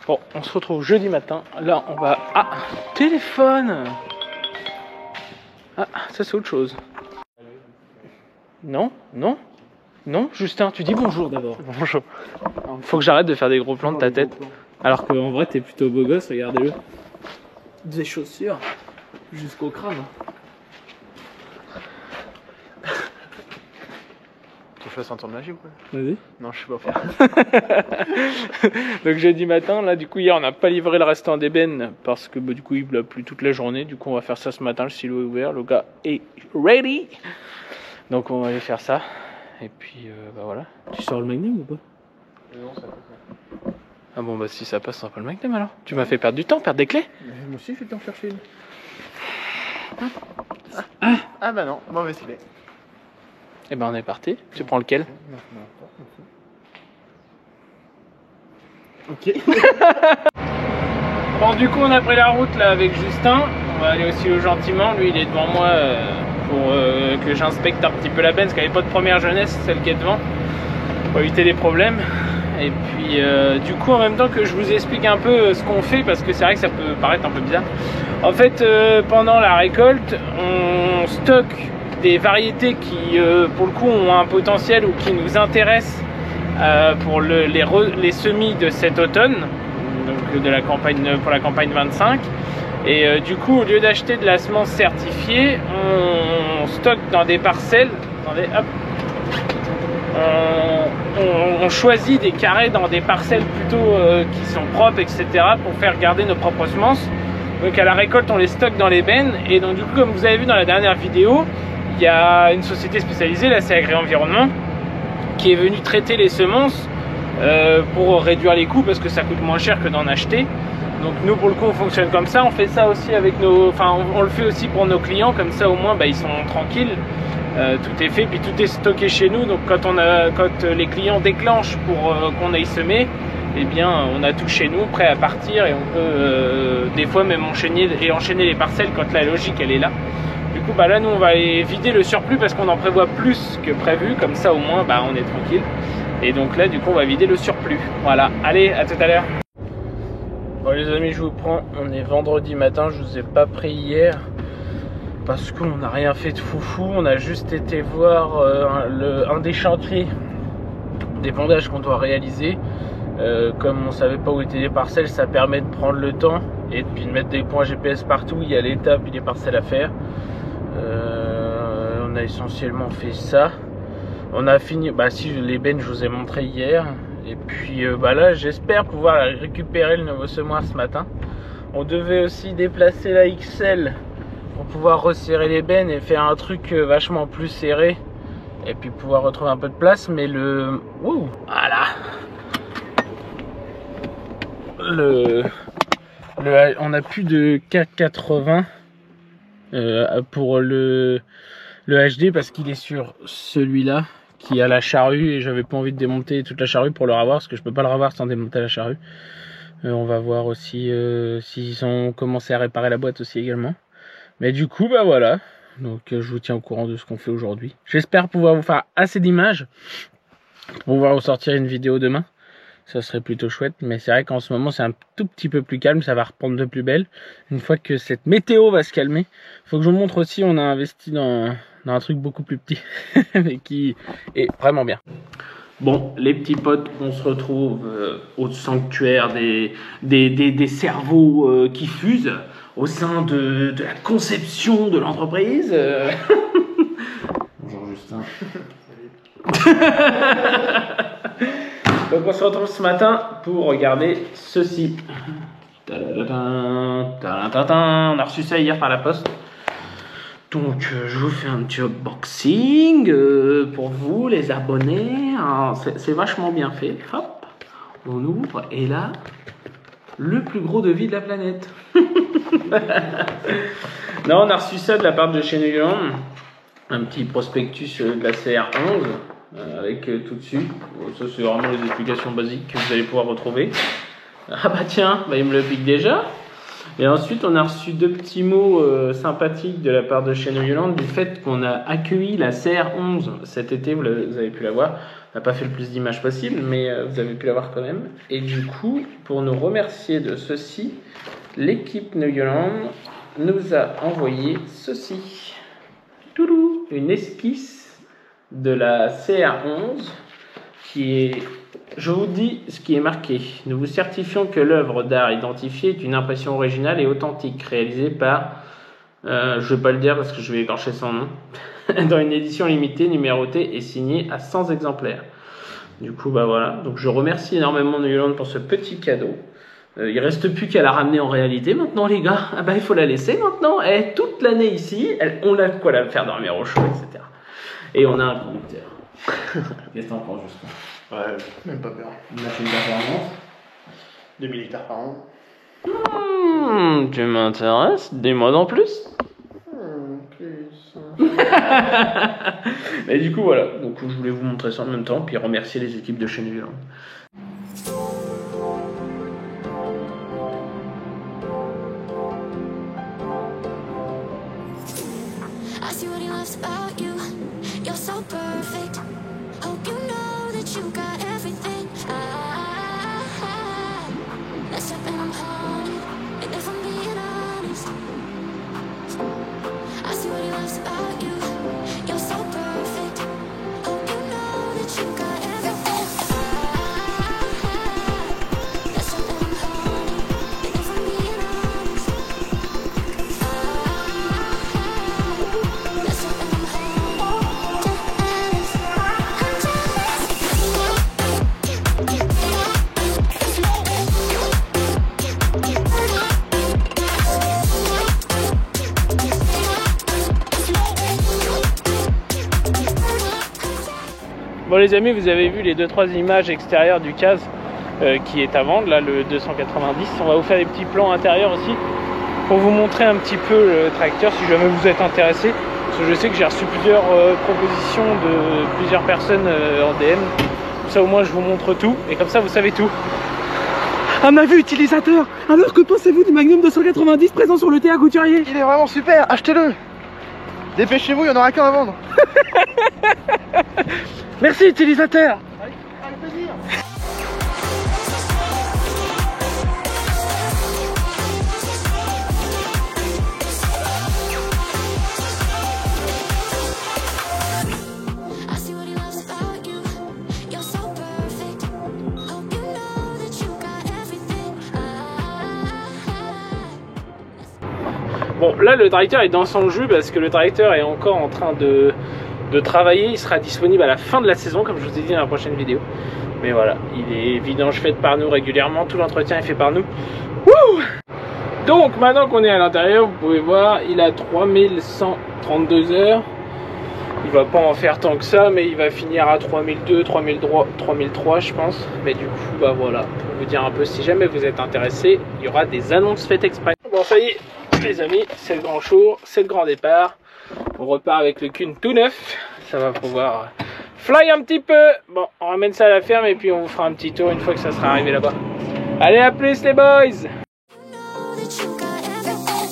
Bon, on se retrouve jeudi matin. Là, on va... Ah, téléphone. Ah, ça c'est autre chose. Non, non, non, Justin, tu dis bonjour d'abord. Bonjour. Faut que j'arrête de faire des gros plans de ta tête. Alors qu'en vrai, t'es plutôt beau gosse, regardez-le. Des chaussures jusqu'au crâne. Tu fais un tour de magie ou quoi? Vas-y. Non, je sais pas faire. Donc jeudi matin, là du coup hier on n'a pas livré le restant d'ébène parce que du coup il a plu toute la journée. Du coup on va faire ça ce matin, le silo est ouvert, le gars est ready. Donc on va aller faire ça. Et puis bah voilà. Tu sors le Magnum ou pas? Non, ça passe. Ah bon bah si ça passe, on pas le Magnum alors. Tu m'as fait perdre du temps, perdre des clés. Mais moi aussi je vais t'en chercher une. Ah bah non, mauvais filet. Et ben on est parti. Tu prends lequel? Ok. Bon du coup on a pris la route là avec Justin. On va aller aussi au Gentiment. Lui il est devant moi pour que j'inspecte un petit peu la benne parce qu'elle n'est pas de première jeunesse, celle qui est devant. Pour éviter des problèmes. Et puis du coup en même temps que je vous explique un peu ce qu'on fait, parce que c'est vrai que ça peut paraître un peu bizarre. En fait pendant la récolte on stocke des variétés qui pour le coup ont un potentiel ou qui nous intéressent pour les semis de cet automne, donc de la campagne, pour la campagne 25. Et du coup au lieu d'acheter de la semence certifiée, on stocke dans des parcelles. Attendez, hop. On choisit des carrés dans des parcelles plutôt qui sont propres, etc. pour faire garder nos propres semences. Donc à la récolte on les stocke dans les bennes. Et donc du coup comme vous avez vu dans la dernière vidéo, il y a une société spécialisée, là c'est Agri-Environnement, qui est venue traiter les semences pour réduire les coûts parce que ça coûte moins cher que d'en acheter. Donc nous pour le coup on fonctionne comme ça, on fait ça aussi avec nos, enfin on le fait aussi pour nos clients, comme ça au moins bah, ils sont tranquilles. Tout est fait, puis tout est stocké chez nous. Donc quand les clients déclenchent pour qu'on aille semer, eh bien on a tout chez nous, prêt à partir, et on peut des fois même enchaîner les parcelles quand la logique elle est là. Du coup bah là nous on va aller vider le surplus parce qu'on en prévoit plus que prévu, comme ça au moins bah, on est tranquille. Et donc là du coup on va vider le surplus. Voilà, allez, à tout à l'heure. Bon les amis, je vous prends, on est vendredi matin, je vous ai pas pris hier parce qu'on n'a rien fait de foufou. On a juste été voir un des chantiers d'épandage qu'on doit réaliser. Comme on savait pas où étaient les parcelles, ça permet de prendre le temps et puis de mettre des points GPS partout. Il y a l'étape et les parcelles à faire. On a essentiellement fait ça. On a fini, bah si les bennes je vous ai montré hier. Et puis bah là j'espère pouvoir récupérer le nouveau semoir ce matin. On devait aussi déplacer la XL pour pouvoir resserrer les bennes et faire un truc vachement plus serré. Et puis pouvoir retrouver un peu de place. Mais le... Ouh, voilà. On a plus de 4,80 pour le HD parce qu'il est sur celui-là qui a la charrue et j'avais pas envie de démonter toute la charrue pour le ravoir parce que je peux pas le ravoir sans démonter la charrue. On va voir aussi s'ils ont commencé à réparer la boîte aussi également. Mais du coup bah voilà, donc je vous tiens au courant de ce qu'on fait aujourd'hui. J'espère pouvoir vous faire assez d'images pour pouvoir vous sortir une vidéo demain. Ça serait plutôt chouette, mais c'est vrai qu'en ce moment c'est un tout petit peu plus calme, ça va reprendre de plus belle. Une fois que cette météo va se calmer, faut que je vous montre aussi, on a investi dans un truc beaucoup plus petit, mais qui est vraiment bien. Bon, les petits potes, on se retrouve au sanctuaire des cerveaux qui fusent au sein de la conception de l'entreprise. Bonjour Justin. Donc on se retrouve ce matin pour regarder ceci. On a reçu ça hier par la poste. Donc je vous fais un petit unboxing pour vous les abonnés. C'est vachement bien fait. Hop, on ouvre et là, le plus gros devis de la planète. Non, on a reçu ça de la part de chez Nuland. Un petit prospectus de la CR11. Avec tout dessus. Ça c'est vraiment les explications basiques que vous allez pouvoir retrouver. Ah bah tiens, bah il me le pique déjà. Et ensuite, on a reçu 2 petits mots sympathiques de la part de chez Noyoland du fait qu'on a accueilli la CR11 cet été, vous avez pu la voir. On n'a pas fait le plus d'images possible, mais vous avez pu la voir quand même. Et du coup, pour nous remercier de ceci, l'équipe Noyoland nous a envoyé ceci. Toulou, une esquisse de la CR11 qui est... Je vous dis ce qui est marqué. Nous vous certifions que l'œuvre d'art identifiée est une impression originale et authentique, réalisée par, je ne vais pas le dire parce que je vais écorcher son nom, dans une édition limitée, numérotée et signée à 100 exemplaires. Du coup, bah voilà. Donc je remercie énormément Noyoland pour ce petit cadeau. Il reste plus qu'à la ramener en réalité maintenant, les gars. Ah bah il faut la laisser maintenant. Elle est toute l'année ici. On a quoi la faire dormir au chaud, etc. Et on a un conducteur. Qu'est-ce que t'en penses, Justin? Ouais, même pas peur. Une machine performance. 2000 hectares par an. Tu m'intéresses? Dis-moi en plus. Plus. Et du coup, voilà. Donc, je voulais vous montrer ça en même temps, puis remercier les équipes de chez Noyoland. I see what he loves about you. You're so perfect. Hope you know that you got everything. Let's up and I'm haunted. And if I'm being honest, I see what he loves about you. You're so perfect. Hope you know that you got everything. Let's up and I'm haunted. And if I'm being honest, let's up and I'm haunted. Bon les amis, vous avez vu les 2-3 images extérieures du CAZ qui est à vendre, là le 290. On va vous faire des petits plans intérieurs aussi pour vous montrer un petit peu le tracteur si jamais vous êtes intéressé. Parce que je sais que j'ai reçu plusieurs propositions de plusieurs personnes en DM. Comme ça au moins je vous montre tout et comme ça vous savez tout. Un avis utilisateur. Alors que pensez-vous du Magnum 290 présent sur le TA Couturier? Il est vraiment super, achetez-le. Dépêchez-vous, il n'y en aura qu'un à vendre. Merci utilisateur. Avec plaisir. I see what he loves about you. You're so perfect. Hope you know that you got everything. Bon là le tracteur est dans son jus parce que le tracteur est encore en train de travailler. Il sera disponible à la fin de la saison comme je vous ai dit dans la prochaine vidéo. Mais voilà, il est vidange fait par nous régulièrement, tout l'entretien est fait par nous. Wouh! Donc maintenant qu'on est à l'intérieur, vous pouvez voir, il a 3132 heures. Il va pas en faire tant que ça, mais il va finir à 3002, 3003, 3003 je pense. Mais du coup, bah voilà, pour vous dire un peu, si jamais vous êtes intéressé, il y aura des annonces faites exprès. Bon ça y est, les amis, c'est le grand show, c'est le grand départ. On repart avec le Kuhn tout neuf. Ça va pouvoir fly un petit peu. Bon, on ramène ça à la ferme et puis on vous fera un petit tour une fois que ça sera arrivé là-bas. Allez, à plus les boys! Know that you got everything.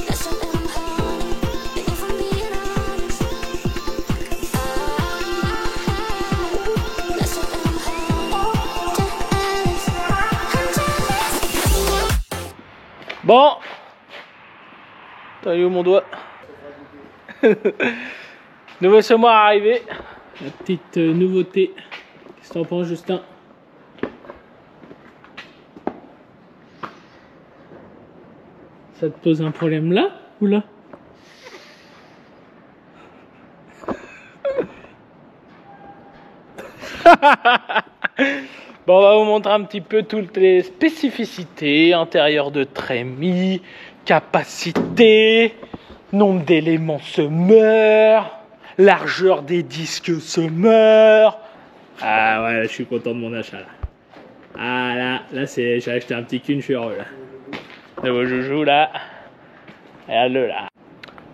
Let's up and I'm haunted. And if I'm being honest, let's up and I'm haunted. Bon, t'as eu où mon doigt? Nouveau semoir arrivé. La petite nouveauté. Qu'est-ce que t'en penses, Justin? Ça te pose un problème là ou là? Bon, on va vous montrer un petit peu toutes les spécificités, intérieur de trémie, capacité, nombre d'éléments semeurs, largeur des disques semeurs. Ah ouais, je suis content de mon achat là. Ah là c'est, j'ai acheté un petit Kuhn, je suis heureux là. Nouveau joujou là. Regarde-le là.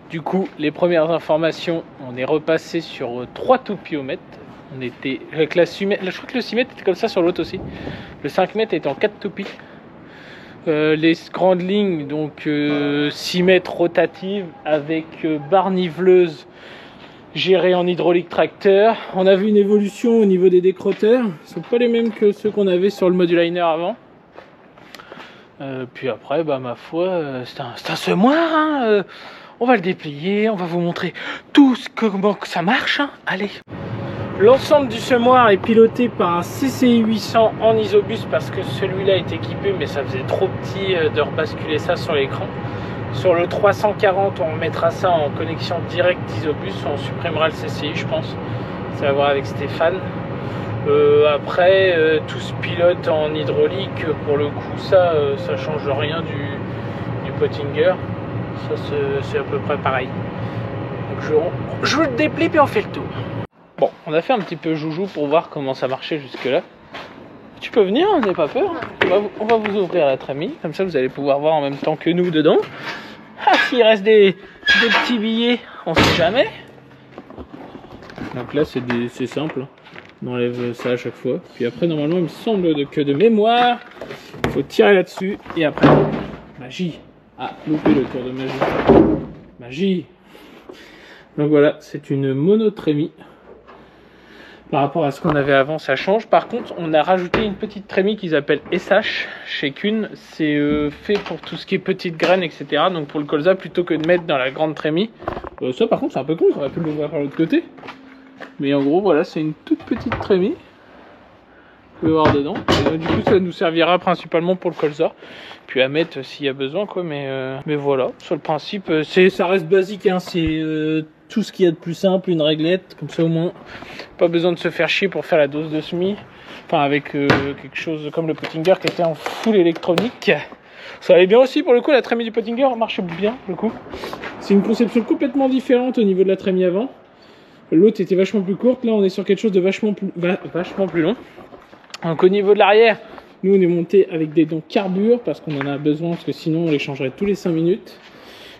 Du coup, les premières informations, on est repassé sur 3 toupiomètres. On était avec la 6 mètres, je crois que le 6 mètres était comme ça sur l'autre aussi. Le 5 mètres est en 4 toupies. les grandes lignes, donc 6 mètres rotatives avec barre niveleuse gérée en hydraulique tracteur. On a vu une évolution au niveau des décrotteurs, ils sont pas les mêmes que ceux qu'on avait sur le Moduliner avant. Puis après, bah ma foi, c'est un semoir, hein. On va le déplier, on va vous montrer tout comment ça marche, hein. Allez. L'ensemble du semoir est piloté par un CCI 800 en isobus parce que celui-là est équipé, mais ça faisait trop petit de rebasculer ça sur l'écran. Sur le 340, on mettra ça en connexion directe isobus, on supprimera le CCI, je pense. Ça va voir avec Stéphane. Après, tout se pilote en hydraulique. Pour le coup, ça change rien du Pottinger. Ça, c'est à peu près pareil. Donc je le déplie puis on fait le tour. Bon, on a fait un petit peu joujou pour voir comment ça marchait jusque là. Tu peux venir, n'aie pas peur. On va vous ouvrir la trémie, comme ça vous allez pouvoir voir en même temps que nous dedans. Ah, s'il reste des petits billets, on sait jamais. Donc là c'est simple, on enlève ça à chaque fois. Puis après normalement il me semble que de mémoire, il faut tirer là-dessus et après, magie. Ah, loupé le tour de magie. Magie. Donc voilà, c'est une monotrémie. Par rapport à ce qu'on avait avant, ça change. Par contre, on a rajouté une petite trémie qu'ils appellent SH chez Kuhn. C'est fait pour tout ce qui est petites graines, etc. Donc pour le colza, plutôt que de mettre dans la grande trémie. Ça, par contre, c'est un peu con. J'aurais pu l'ouvrir par l'autre côté. Mais en gros, voilà, c'est une toute petite trémie. Vous pouvez voir dedans. Et donc, du coup, ça nous servira principalement pour le colza. Puis à mettre s'il y a besoin, quoi. Mais voilà, sur le principe, ça reste basique. Hein. C'est tout ce qu'il y a de plus simple, une réglette. Comme ça, au moins, pas besoin de se faire chier pour faire la dose de semis. Enfin, avec quelque chose comme le Pottinger qui était en full électronique. Ça allait bien aussi, pour le coup, la trémie du Pottinger marche bien, pour le coup. C'est une conception complètement différente au niveau de la trémie avant. L'autre était vachement plus courte. Là, on est sur quelque chose de vachement plus long. Donc au niveau de l'arrière, nous on est monté avec des dents carbure parce qu'on en a besoin, parce que sinon on les changerait tous les 5 minutes.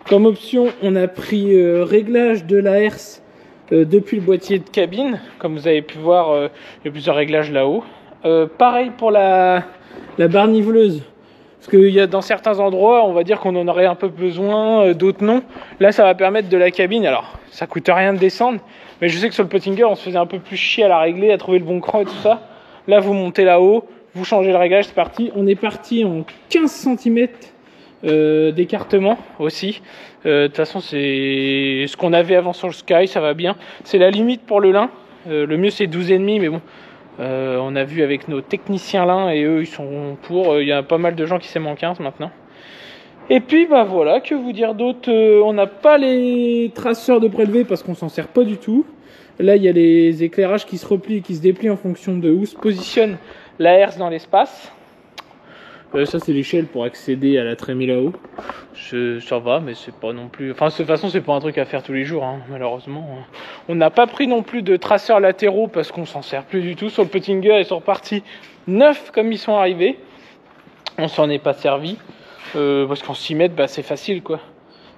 Comme option, on a pris réglage de la herse depuis le boîtier de cabine. Comme vous avez pu voir, il y a plusieurs réglages là-haut. Pareil pour la barre niveleuse. Parce qu'il y a dans certains endroits, on va dire qu'on en aurait un peu besoin, d'autres non. Là, ça va permettre de la cabine. Alors, ça coûte rien de descendre. Mais je sais que sur le Pottinger, on se faisait un peu plus chier à la régler, à trouver le bon cran et tout ça. Là, vous montez là-haut, vous changez le réglage, c'est parti. On est parti en 15 cm d'écartement aussi. De toute façon, c'est ce qu'on avait avant sur le Sky, ça va bien. C'est la limite pour le lin. Le mieux, c'est 12,5, mais bon. On a vu avec nos techniciens lin et eux, ils sont pour. Il y a pas mal de gens qui s'aiment en 15 maintenant. Et puis, bah voilà, que vous dire d'autre. On n'a pas les traceurs de prélevé parce qu'on s'en sert pas du tout. Là, il y a les éclairages qui se replient et qui se déplient en fonction de où se positionne la herse dans l'espace. Ça, c'est l'échelle pour accéder à la trémie là-haut. Ça va, mais c'est pas non plus... Enfin, de toute façon, c'est pas un truc à faire tous les jours, hein, malheureusement. On n'a pas pris non plus de traceurs latéraux parce qu'on s'en sert plus du tout. Sur le Pottinger, ils sont repartis neufs comme ils sont arrivés. On s'en est pas servi. Parce qu'en 6 mètres, bah, c'est facile, quoi.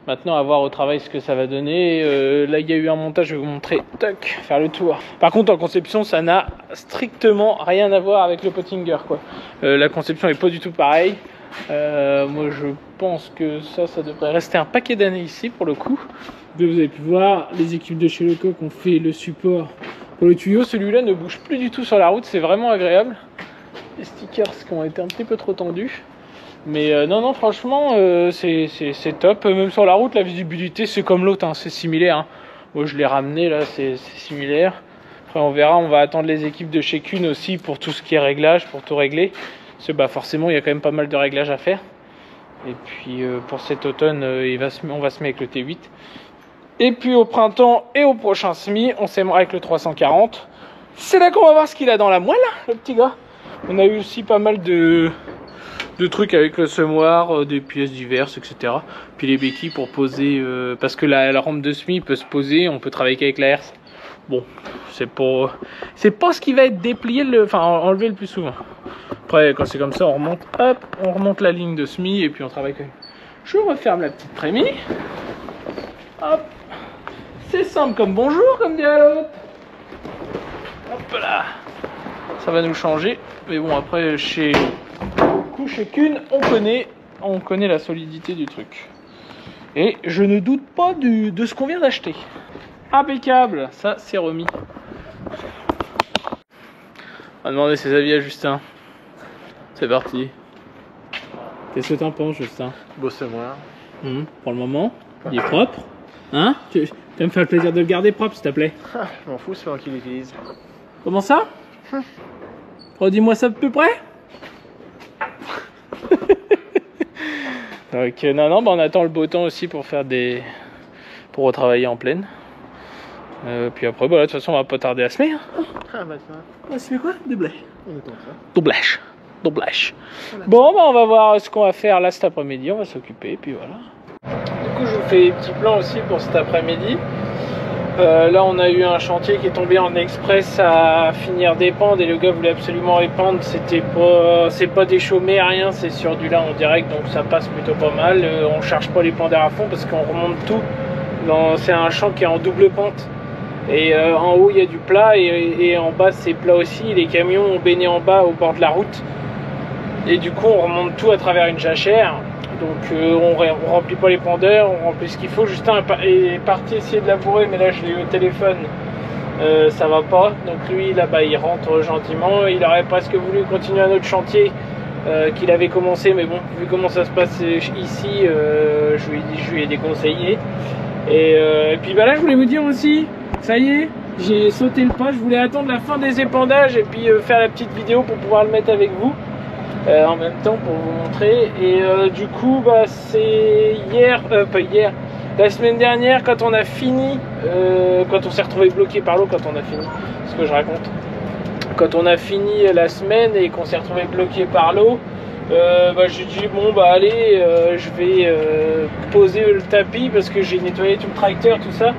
Maintenant, à voir au travail ce que ça va donner. Là, il y a eu un montage, je vais vous montrer. Tac, faire le tour. Par contre, en conception, ça n'a strictement rien à voir avec le Pottinger, quoi. La conception est pas du tout pareille. Moi, je pense que ça devrait rester un paquet d'années ici, pour le coup. Vous avez pu voir, les équipes de chez Lecoq ont fait le support pour le tuyau. Celui-là ne bouge plus du tout sur la route, c'est vraiment agréable. Les stickers qui ont été un petit peu trop tendus. Mais non, franchement, c'est top. Même sur la route, la visibilité, c'est comme l'autre, hein, c'est similaire. Hein. Moi, je l'ai ramené, là, c'est similaire. Après, on verra, on va attendre les équipes de chez Kuhn aussi pour tout ce qui est réglage, pour tout régler. Parce que bah, forcément, il y a quand même pas mal de réglages à faire. Et puis, pour cet automne, on va se mettre avec le T8. Et puis, au printemps et au prochain semis, on s'aimera avec le 340. C'est là qu'on va voir ce qu'il a dans la moelle, le petit gars. On a eu aussi pas mal de trucs avec le semoir, des pièces diverses, etc. Puis les béquilles pour poser, parce que la rampe de semis peut se poser, on peut travailler qu'avec la herse. Bon, c'est pas ce qui va être déplié, enfin enlevé le plus souvent. Après, quand c'est comme ça, on remonte, hop, on remonte la ligne de semis et puis on travaille quand même. Je referme la petite trémie. Hop, c'est simple comme bonjour, comme dirait l'autre. Hop là, ça va nous changer. Mais bon, après, chez Kuhn, on connaît, on connaît la solidité du truc. Et je ne doute pas de ce qu'on vient d'acheter. Impeccable, ça c'est remis. On va demander ses avis à Justin. C'est parti. Qu'est-ce que t'en penses, Justin? Bon, c'est moi. Pour le moment, il est propre. Hein? Tu vas me faire le plaisir de le garder propre, s'il te plaît. Je m'en fous, c'est moi qui l'utilise. Comment ça? Redis-moi ça de peu près. Donc non, bah, on attend le beau temps aussi pour faire pour retravailler en pleine. Puis après, bah, de toute façon, on va pas tarder à semer. Hein. Ah, maintenant. On va semer quoi? Des blés. On attend ça. Doublage. Bon, bah, on va voir ce qu'on va faire là cet après-midi. On va s'occuper, et puis voilà. Du coup, je vous fais des petits plans aussi pour cet après-midi. Là, on a eu un chantier qui est tombé en express à finir des pentes et le gars voulait absolument les pentes. C'est pas déchaumé, rien, c'est sur du lin en direct, donc ça passe plutôt pas mal. On charge pas les pendeurs à fond parce qu'on remonte tout. C'est un champ qui est en double pente. Et en haut, il y a du plat et en bas, c'est plat aussi. Les camions ont baigné en bas au bord de la route. Et du coup, on remonte tout à travers une jachère. Donc on remplit pas les pendeurs, on remplit ce qu'il faut. Justin est parti essayer de labourer, mais là je l'ai eu au téléphone, ça va pas. Donc lui là-bas il rentre gentiment. Il aurait presque voulu continuer un autre chantier qu'il avait commencé, mais bon, vu comment ça se passe ici, je lui ai déconseillé. Et puis bah là je voulais vous dire aussi, ça y est, j'ai sauté le pas. Je voulais attendre la fin des épandages et puis faire la petite vidéo pour pouvoir le mettre avec vous. En même temps pour vous montrer. Et du coup bah c'est la semaine dernière quand on a fini, quand on s'est retrouvé bloqué par l'eau, quand on a fini, ce que je raconte, quand on a fini la semaine et qu'on s'est retrouvé bloqué par l'eau, bah, j'ai dit bon bah allez, je vais poser le tapis parce que j'ai nettoyé tout le tracteur, tout ça,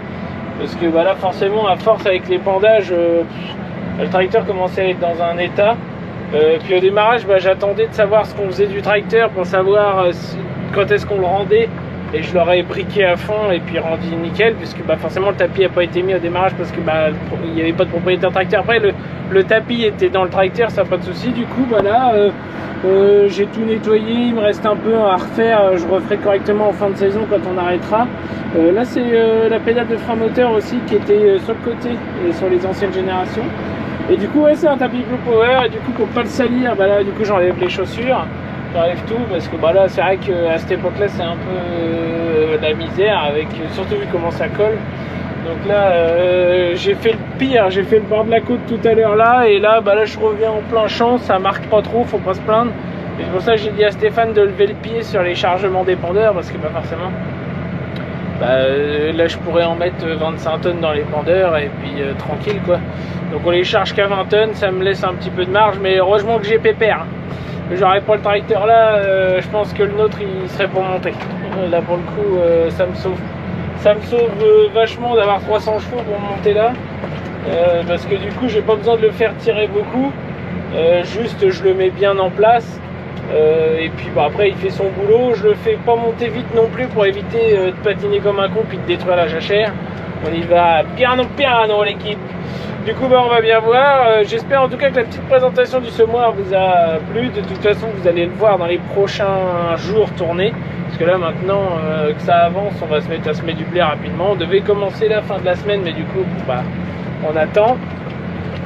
parce que bah là forcément à force avec l'épandages, le tracteur commençait à être dans un état. Puis au démarrage, bah, j'attendais de savoir ce qu'on faisait du tracteur pour savoir quand est-ce qu'on le rendait, et je l'aurais briqué à fond et puis rendu nickel, puisque bah, forcément le tapis n'a pas été mis au démarrage parce que bah, il n'y avait pas de propriétaire tracteur. Après le tapis était dans le tracteur, ça pas de souci. Du coup bah là j'ai tout nettoyé, il me reste un peu à refaire, je referai correctement en fin de saison quand on arrêtera. Là c'est la pédale de frein moteur aussi qui était sur le côté et sur les anciennes générations. Et du coup ouais, c'est un tapis Blue Power, et du coup pour pas le salir, bah là du coup j'enlève les chaussures, j'enlève tout, parce que bah là c'est vrai qu'à cette époque là c'est un peu la misère, avec surtout vu comment ça colle. Donc là j'ai fait le pire, j'ai fait le bord de la côte tout à l'heure là, et là bah là je reviens en plein champ, ça marque pas trop, faut pas se plaindre. Et c'est pour ça que j'ai dit à Stéphane de lever le pied sur les chargements d'épandeurs, parce que bah forcément là je pourrais en mettre 25 tonnes dans les pendeurs et puis tranquille quoi. Donc on les charge qu'à 20 tonnes, ça me laisse un petit peu de marge, mais heureusement que j'ai pépère. J'aurais pas le tracteur là, je pense que le nôtre il serait pour monter. Là pour le coup ça me sauve vachement d'avoir 300 chevaux pour monter là, parce que du coup j'ai pas besoin de le faire tirer beaucoup, juste je le mets bien en place. Et puis bah, après il fait son boulot, je le fais pas monter vite non plus pour éviter de patiner comme un con puis de détruire la jachère. On y va piano l'équipe. Du coup bah, on va bien voir, j'espère en tout cas que la petite présentation du semoir vous a plu. De toute façon vous allez le voir dans les prochains jours tournés, parce que là maintenant que ça avance, on va se mettre à semer du blé rapidement. On devait commencer la fin de la semaine, mais du coup bah, on attend.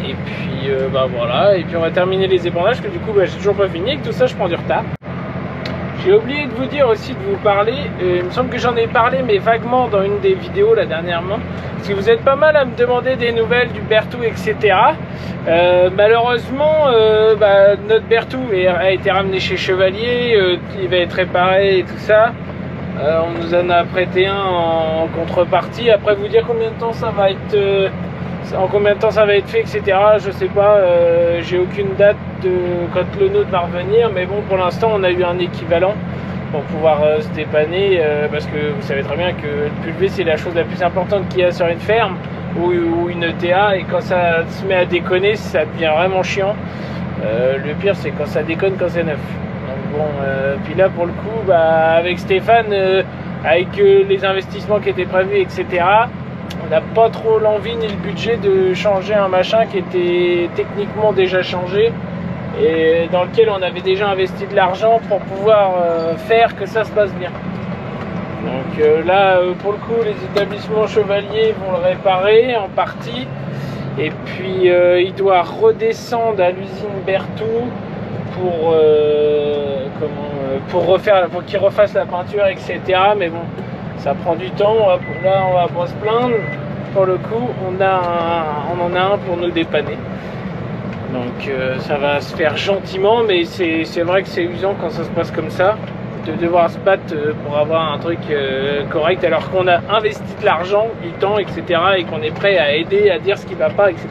Et puis bah voilà, et puis on va terminer les épandages, que du coup bah, j'ai toujours pas fini, et que tout ça je prends du retard. J'ai oublié de vous dire aussi, de vous parler, il me semble que j'en ai parlé mais vaguement dans une des vidéos là dernièrement, parce que vous êtes pas mal à me demander des nouvelles du Berthoud, etc. Malheureusement bah, notre Berthoud a été ramené chez Chevalier, il va être réparé et tout ça. On nous en a prêté un en contrepartie. Après vous dire combien de temps ça va être en combien de temps ça va être fait, etc. Je sais pas, j'ai aucune date de quand le nôtre va revenir, mais bon pour l'instant on a eu un équivalent pour pouvoir se dépanner, parce que vous savez très bien que le pulvé c'est la chose la plus importante qu'il y a sur une ferme ou une ETA, et quand ça se met à déconner ça devient vraiment chiant. Le pire c'est quand ça déconne, quand c'est neuf. Donc bon, puis là pour le coup bah, avec Stéphane, avec les investissements qui étaient prévus, etc., on n'a pas trop l'envie ni le budget de changer un machin qui était techniquement déjà changé. et dans lequel on avait déjà investi de l'argent pour pouvoir faire que ça se passe bien. Donc là, pour le coup, les établissements Chevalier vont le réparer en partie. Et puis il doit redescendre à l'usine Berthoud pour qu'il refasse la peinture, etc. Mais bon, ça prend du temps. Là, on va pas se plaindre. Pour le coup, on en a un pour nous dépanner. Donc ça va se faire gentiment, mais c'est vrai que c'est usant quand ça se passe comme ça, de devoir se battre pour avoir un truc correct, alors qu'on a investi de l'argent, du temps, etc. et qu'on est prêt à aider, à dire ce qui va pas, etc.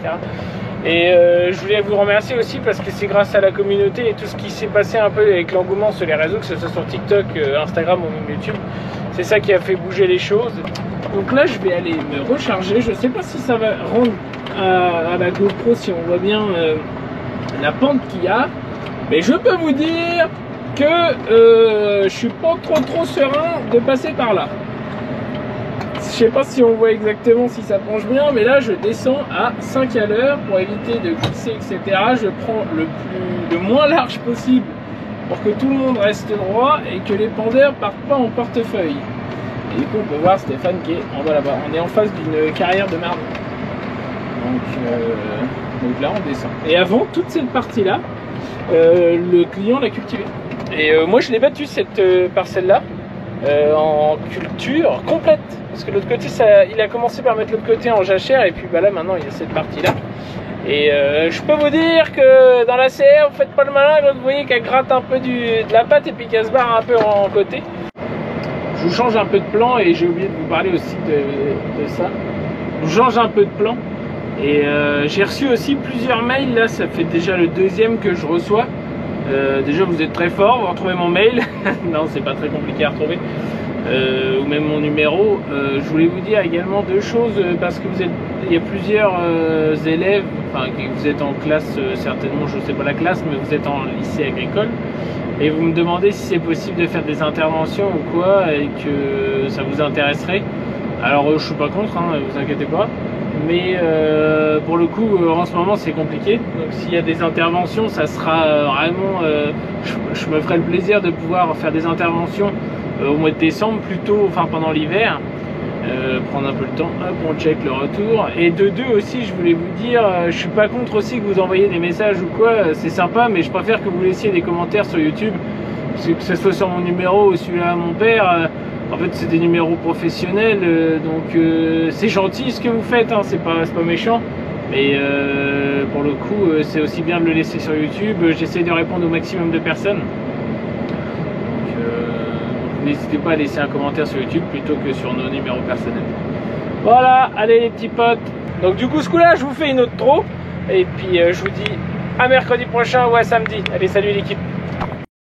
Et je voulais vous remercier aussi parce que c'est grâce à la communauté et tout ce qui s'est passé un peu avec l'engouement sur les réseaux, que ce soit sur TikTok, Instagram ou même YouTube, c'est ça qui a fait bouger les choses. Donc là je vais aller me recharger, je sais pas si ça va rendre à la GoPro si on voit bien la pente qu'il y a, mais je peux vous dire que je suis pas trop serein de passer par là. Je sais pas si on voit exactement si ça penche bien, mais là je descends à 5 à l'heure pour éviter de glisser, etc. Je prends le moins large possible pour que tout le monde reste droit et que les pendeurs partent pas en portefeuille. Et du coup on peut voir Stéphane qui est en bas là-bas. On est en face d'une carrière de merde. Donc là on descend. Et avant toute cette partie là, le client l'a cultivée. Et moi je l'ai battu cette parcelle là en culture complète. Parce que l'autre côté, il a commencé par mettre l'autre côté en jachère. Et puis bah là maintenant il y a cette partie là. Et je peux vous dire que dans la CR vous faites pas le malin quand vous voyez qu'elle gratte un peu de la pâte et puis qu'elle se barre un peu en côté. Je vous change un peu de plan et j'ai oublié de vous parler aussi de ça. Je vous change un peu de plan. Et j'ai reçu aussi plusieurs mails, là ça fait déjà le deuxième que je reçois. Déjà vous êtes très fort, vous retrouvez mon mail. Non, c'est pas très compliqué à retrouver. Ou même mon numéro. Je voulais vous dire également deux choses, parce que il y a plusieurs élèves, enfin vous êtes en classe, certainement je sais pas la classe, mais vous êtes en lycée agricole. Et vous me demandez si c'est possible de faire des interventions ou quoi, et que ça vous intéresserait. Alors je suis pas contre, hein, vous inquiétez pas. Mais pour le coup en ce moment c'est compliqué, donc s'il y a des interventions ça sera vraiment je me ferai le plaisir de pouvoir faire des interventions au mois de décembre plutôt, enfin pendant l'hiver, prendre un peu le temps, hop, on check le retour. Et de deux aussi je voulais vous dire, je suis pas contre aussi que vous envoyiez des messages ou quoi, c'est sympa, mais je préfère que vous laissiez des commentaires sur YouTube, parce que ce soit sur mon numéro ou celui-là à mon père. En fait c'est des numéros professionnels, donc c'est gentil ce que vous faites, hein, c'est pas méchant, mais pour le coup c'est aussi bien de le laisser sur YouTube. J'essaie de répondre au maximum de personnes, donc n'hésitez pas à laisser un commentaire sur YouTube plutôt que sur nos numéros personnels. Voilà, allez les petits potes, donc du coup ce coup là je vous fais une autre trop, et puis je vous dis à mercredi prochain ou à samedi. Allez, salut l'équipe.